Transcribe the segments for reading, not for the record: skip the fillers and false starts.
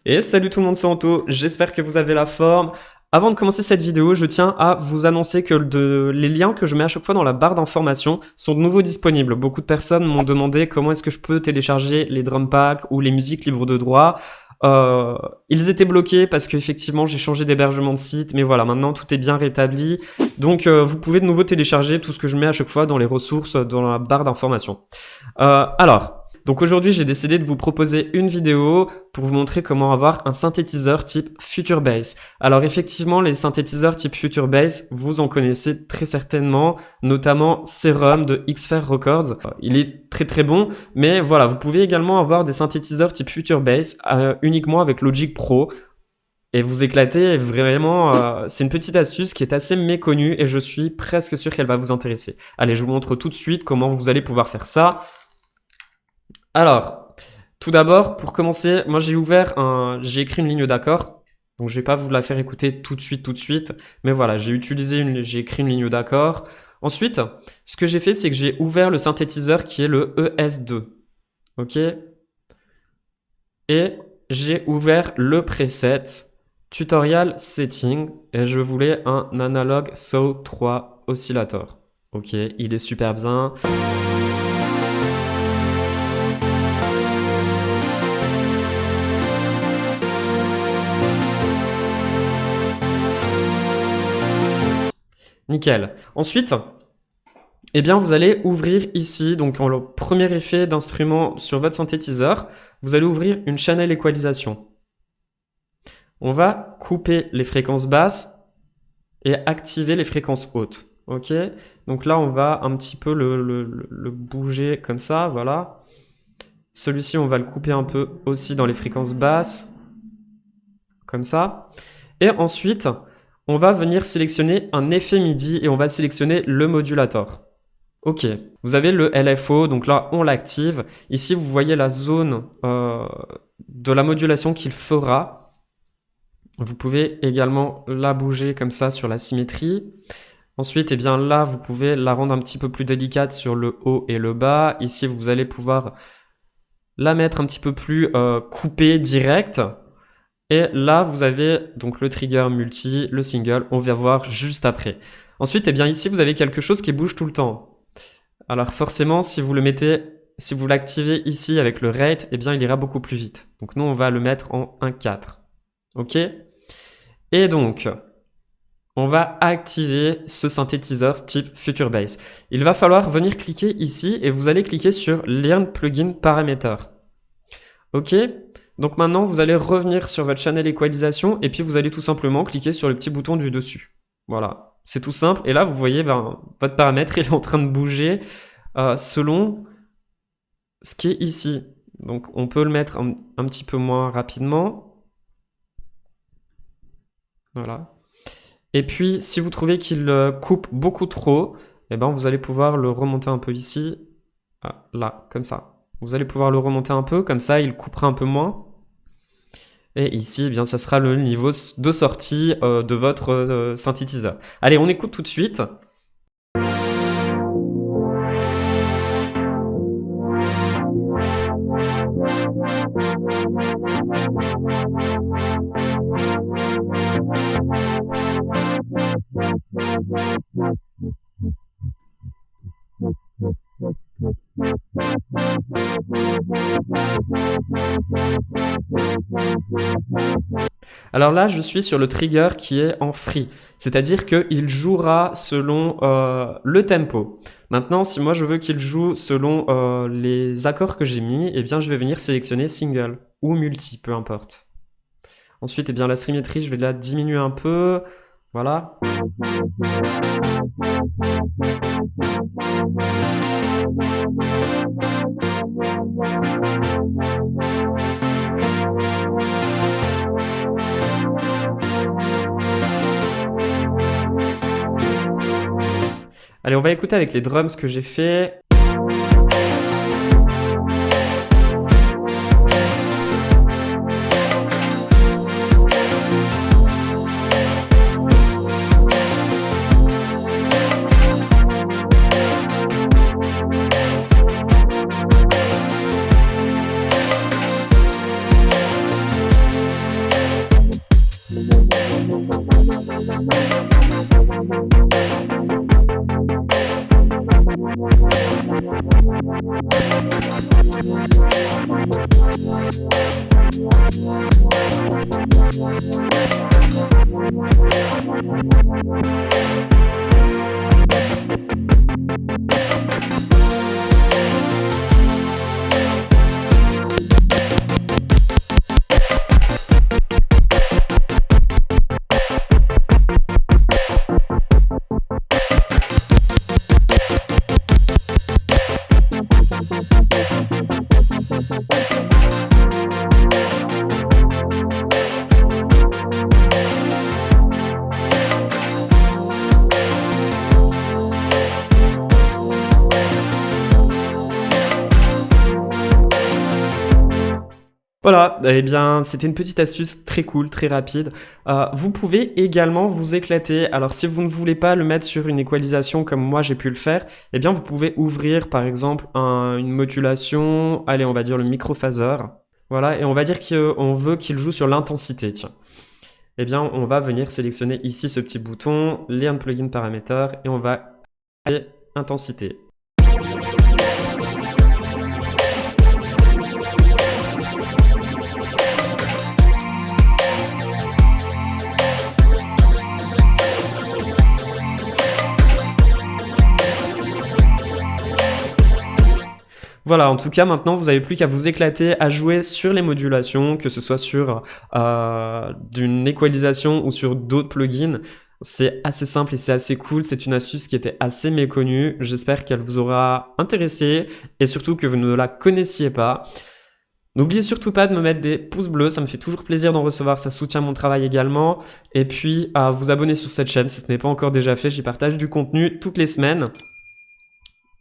Et salut tout le monde, c'est Anto, j'espère que vous avez la forme. Avant de commencer cette vidéo, je tiens à vous annoncer que les liens que je mets à chaque fois dans la barre d'informations sont de nouveau disponibles. Beaucoup de personnes m'ont demandé comment est-ce que je peux télécharger les drum packs ou les musiques libres de droit. Ils étaient bloqués parce qu'effectivement j'ai changé d'hébergement de site, mais voilà, maintenant tout est bien rétabli. Donc vous pouvez de nouveau télécharger tout ce que je mets à chaque fois dans les ressources dans la barre d'informations. Donc aujourd'hui, j'ai décidé de vous proposer une vidéo pour vous montrer comment avoir un synthétiseur type Future Bass. Alors effectivement, les synthétiseurs type Future Bass, vous en connaissez très certainement, notamment Serum de Xfer Records. Il est très très bon, mais voilà, vous pouvez également avoir des synthétiseurs type Future Bass uniquement avec Logic Pro. Et vous éclatez vraiment, c'est une petite astuce qui est assez méconnue et je suis presque sûr qu'elle va vous intéresser. Allez, je vous montre tout de suite comment vous allez pouvoir faire ça. Alors, tout d'abord, pour commencer, moi j'ai écrit une ligne d'accord, donc je vais pas vous la faire écouter tout de suite, mais voilà, j'ai écrit une ligne d'accord. Ensuite, ce que j'ai fait, c'est que j'ai ouvert le synthétiseur qui est le ES2, ok? Et j'ai ouvert le preset Tutorial Setting et je voulais un Analog Saw 3 Oscillator. Ok, il est super bien. Nickel. Ensuite, eh bien, vous allez ouvrir ici, donc en le premier effet d'instrument sur votre synthétiseur, vous allez ouvrir une channel equalisation. On va couper les fréquences basses et activer les fréquences hautes. Ok? Donc là, on va un petit peu le bouger comme ça, voilà. Celui-ci, on va le couper un peu aussi dans les fréquences basses, comme ça. Et ensuite, on va venir sélectionner un effet MIDI et on va sélectionner le modulator. Ok, vous avez le LFO, donc là on l'active. Ici vous voyez la zone de la modulation qu'il fera. Vous pouvez également la bouger comme ça sur la symétrie. Ensuite, eh bien là vous pouvez la rendre un petit peu plus délicate sur le haut et le bas. Ici vous allez pouvoir la mettre un petit peu plus coupée, directe. Et là, vous avez donc le trigger multi, le single, on va voir juste après. Ensuite, eh bien ici, vous avez quelque chose qui bouge tout le temps. Alors forcément, si vous l'activez ici avec le rate, eh bien il ira beaucoup plus vite. Donc nous, on va le mettre en 1.4. Ok? Et donc, on va activer ce synthétiseur type Future Bass. Il va falloir venir cliquer ici et vous allez cliquer sur Learn Plugin Parameter. Ok? Donc maintenant, vous allez revenir sur votre channel équalisation et puis vous allez tout simplement cliquer sur le petit bouton du dessus. Voilà, c'est tout simple. Et là, vous voyez, votre paramètre il est en train de bouger selon ce qui est ici. Donc on peut le mettre un petit peu moins rapidement. Voilà. Et puis, si vous trouvez qu'il coupe beaucoup trop, eh ben, vous allez pouvoir le remonter un peu ici. Là, comme ça. Vous allez pouvoir le remonter un peu, comme ça il coupera un peu moins. Et ici, eh bien, ça sera le niveau de sortie de votre synthétiseur. Allez, on écoute tout de suite. Alors là, je suis sur le trigger qui est en free, c'est-à-dire qu'il jouera selon le tempo. Maintenant, si moi je veux qu'il joue selon les accords que j'ai mis, eh bien je vais venir sélectionner single ou multi, peu importe. Ensuite, eh bien la symétrie, je vais la diminuer un peu, voilà. Allez, on va écouter avec les drums ce que j'ai fait. Voilà, eh bien, c'était une petite astuce très cool, très rapide. Vous pouvez également vous éclater. Alors, si vous ne voulez pas le mettre sur une équalisation comme moi j'ai pu le faire, eh bien, vous pouvez ouvrir, par exemple, une modulation. Allez, on va dire le microphaseur. Voilà, et on va dire qu'on veut qu'il joue sur l'intensité, tiens. Eh bien, on va venir sélectionner ici ce petit bouton, Learn Plugin Parameter, et on va aller intensité. Voilà, en tout cas, maintenant, vous n'avez plus qu'à vous éclater à jouer sur les modulations, que ce soit sur d'une équalisation ou sur d'autres plugins. C'est assez simple et c'est assez cool. C'est une astuce qui était assez méconnue. J'espère qu'elle vous aura intéressé et surtout que vous ne la connaissiez pas. N'oubliez surtout pas de me mettre des pouces bleus, ça me fait toujours plaisir d'en recevoir, ça soutient mon travail également. Et puis, à vous abonner sur cette chaîne si ce n'est pas encore déjà fait, j'y partage du contenu toutes les semaines.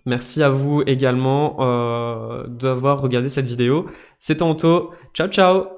Merci à vous également d'avoir regardé cette vidéo. C'était Anto. Ciao, ciao!